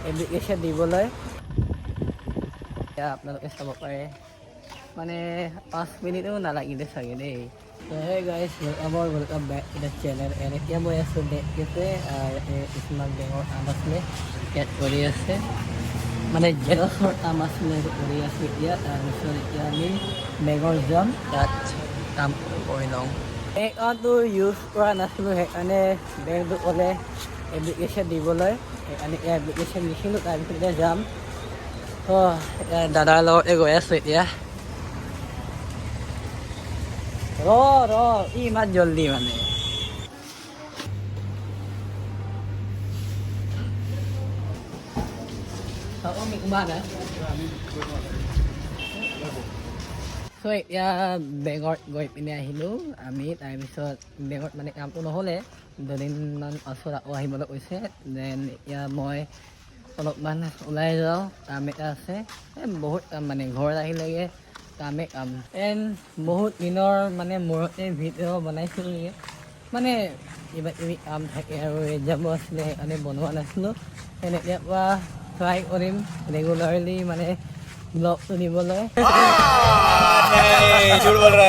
Application দিবলৈ এতিয়া আপোনালোকে চাব পাৰে মানে 5 মিনিটো নালাগিলে চাগে দেই। So hey guys, welcome back to the channel and এতিয়া মই আছোঁ ইয়াতে কিছুমান বেঙৰ আম আছিলে ইয়াত কৰি আছে মানে জেৰক্সৰ আম আছিলে কৰি আছোঁ এতিয়া। তাৰপিছত এতিয়া আমি বেঙৰ যাম তাত কাম কৰি লওঁ। বেংকটো ইউজ কৰা নাছিলোঁ সেইকাৰণে বেংকটো ক'লে এপ্লিকেশ্যন দিবলৈ, সেইকাৰণে এপ্লিকেশ্যন লিখিলোঁ। তাৰপিছত এতিয়া যাম। দাদাৰ লগতে গৈ আছোঁ এতিয়া। ইমান জলদি মানে এতিয়া বেগত গৈ পিনে আহিলোঁ আমি। তাৰপিছত বেগত মানে কামটো নহ'লে 2 দিনমান পাছত আকৌ আহিবলৈ কৈছে। দেন এতিয়া মই অলপমান ওলাই যাওঁ, কাম এটা আছে। বহুত কাম মানে ঘৰত আহিলেগে কামে কাম। এণ্ড বহুত দিনৰ মানে মূৰতে ভিডিঅ' বনাইছিলোঁ মানে কিবা কিবি কাম থাকে আৰু এক্সামো আছিলে সেইকাৰণে বনোৱা নাছিলোঁ। এতিয়া পৰা ট্ৰাই কৰিম ৰেগুলাৰলি মানে ব্লগটো দিবলৈ।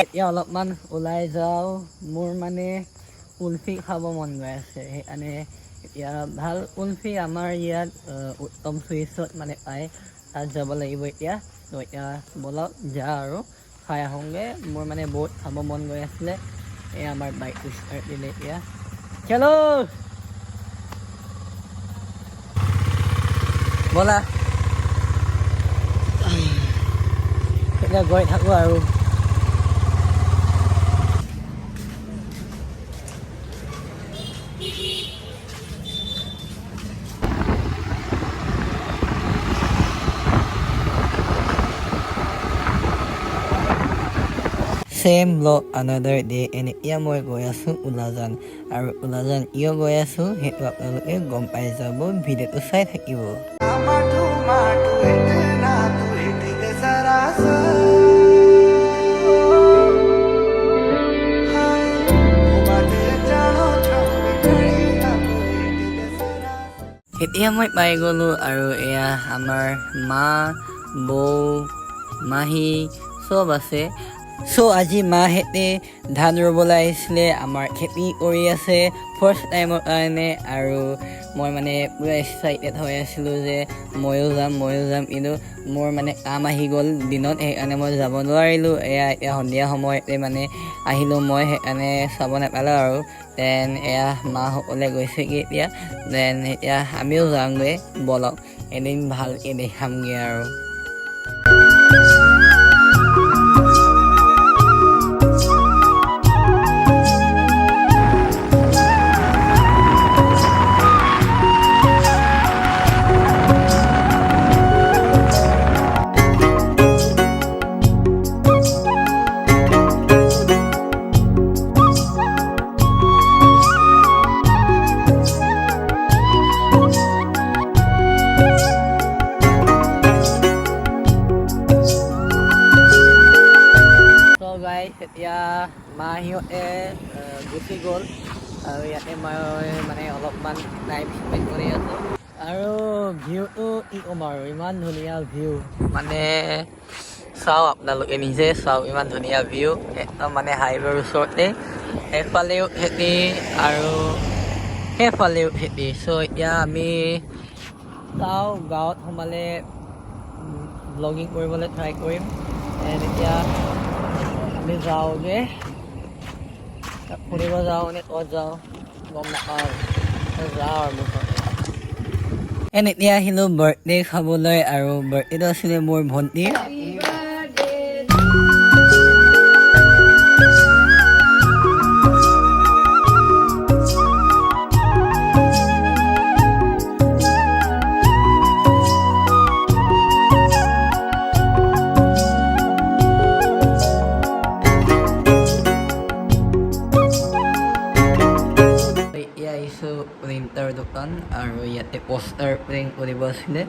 এতিয়া অলপমান ওলাই যাওঁ, মোৰ মানে কুলফি খাব মন গৈ আছে। সেইকাৰণে এতিয়া ভাল কুলফি আমাৰ ইয়াত উত্তম চুইচত মানে পায়, তাত যাব লাগিব এতিয়া। তো এতিয়া বলক যাওঁ আৰু খাই আহোঁগৈ। মোৰ মানে বহুত খাব মন গৈ আছিলে। এই আমাৰ বাইকটো ষ্টাৰ্ট দিলে এতিয়া। চলো ব'লা এতিয়া গৈ থাকোঁ আৰু। Same vlog another day and এতিয়া মই গৈ আছোঁ উলাজান, আৰু উলাজান কিয় গৈ আছোঁ সেইটো আপোনালোকে গম পাই যাব, ভিডিঅ'টো চাই থাকিব। এতিয়া মই পাই গ'লোঁ আৰু এয়া আমাৰ মা, বৌ, মাহী চব আছে। আজি মাহেঁতে ধান ৰুবলৈ আহিছিলে, আমাৰ খেতি কৰি আছে ফাৰ্ষ্ট টাইমৰ কাৰণে। আৰু মই মানে পূৰা এক্সাইটেড হৈ আছিলোঁ যে ময়ো যাম, কিন্তু মোৰ মানে কাম আহি গ'ল দিনত, সেইকাৰণে মই যাব নোৱাৰিলোঁ। এতিয়া সন্ধিয়া সময়তে মানে আহিলোঁ মই, সেইকাৰণে চাব নাপালোঁ আৰু। দেন এয়া মাসকলে গৈছেগৈ এতিয়া। দেন এতিয়া আমিও যাওঁগৈ, বলক এদিন ভালকৈ দেখামগৈ আৰু। এতিয়া মাহঁতে গুচি গ'ল আৰু ইয়াতে মই মানে অলপমান টাইম স্পেণ্ড কৰি আছোঁ। আৰু ভিউটো কি ক'ম আৰু, ইমান ধুনীয়া ভিউ মানে চাওক, আপোনালোকে নিজে চাওক, ইমান ধুনীয়া ভিউ। একদম মানে হাইৱেৰ ওচৰতে, সেইফালেও খেতি আৰু সেইফালেও খেতি। এতিয়া আমি চাওঁ, গাঁৱত সোমালে ব্লগিং কৰিবলৈ ট্ৰাই কৰিম। এতিয়া আমি যাওঁগৈ, ফুৰিব যাওঁ নে ক'ত যাওঁ গম নাপাওঁ, যাওঁ আৰু মুঠতে। এতিয়া আহিলোঁ বাৰ্থডে খাবলৈ, আৰু বাৰ্থডেটো আছিলে মোৰ ভণ্টিৰ। প্ৰিণ্টাৰ দোকান, আৰু ইয়াতে পোষ্টাৰ প্ৰিণ্ট কৰিব আছিলে।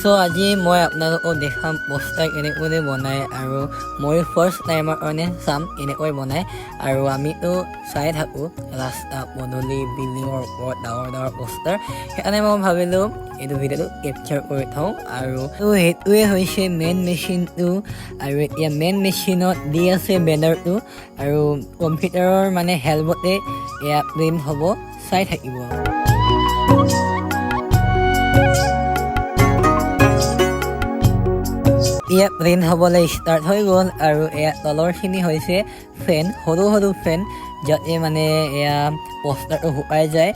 So আজি মই আপোনালোকক দেখাম পোষ্টাৰ কেনেকৈ বনায় আৰু মই ফাৰ্ষ্ট টাইমৰ কাৰণে চাম এনেকৈ বনায় আৰু আমিতো চাই থাকোঁ ৰাস্তা পদূলি বিল্ডিঙৰ ওপৰত ডাঙৰ ডাঙৰ পোষ্টাৰ সেইকাৰণে মই ভাবিলোঁ এইটো ভিডিঅ'টো কেপচাৰ কৰি থওঁ আৰু সেইটোৱে হৈছে মেইন মেচিনটো আৰু এতিয়া মেইন মেচিনত দি আছে বেনাৰটো আৰু কম্পিউটাৰৰ মানে হেলমেটে এয়া প্ৰিণ্ট হ'ব চাই থাকিব এয়া প্ৰিণ্ট হ'বলৈ ষ্টাৰ্ট হৈ গ'ল আৰু এয়া তলৰখিনি হৈছে ফেন সৰু সৰু ফেন যাতে মানে এয়া পোষ্টাৰটো শুকাই যায়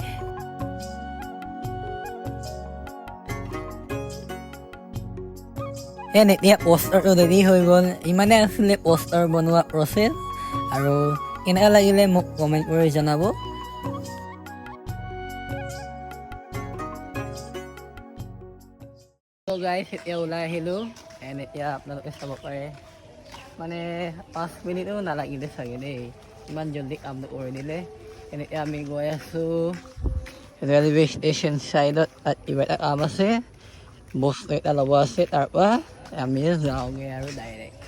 এতিয়া পোষ্টাৰটো ৰেডি হৈ গ'ল ইমানে আছিলে পোষ্টাৰ বনোৱা প্ৰচেছ আৰু কেনেকুৱা লাগিলে মোক কমেণ্ট কৰি জনাব গাইজ এতিয়া ওলাই আহিলোঁ এতিয়া আপোনালোকে চাব পাৰে মানে 5 মিনিটো নালাগিলে চাগে দেই ইমান জল্দি কামটো কৰি দিলে এতিয়া আমি গৈ আছোঁ ৰেলৱে ষ্টেচন ছাইডত তাত কিবা এটা কাম আছে বস্তু এটা ল'ব আছে তাৰপৰা আমি যাওঁগৈ আৰু ডাইৰেক্ট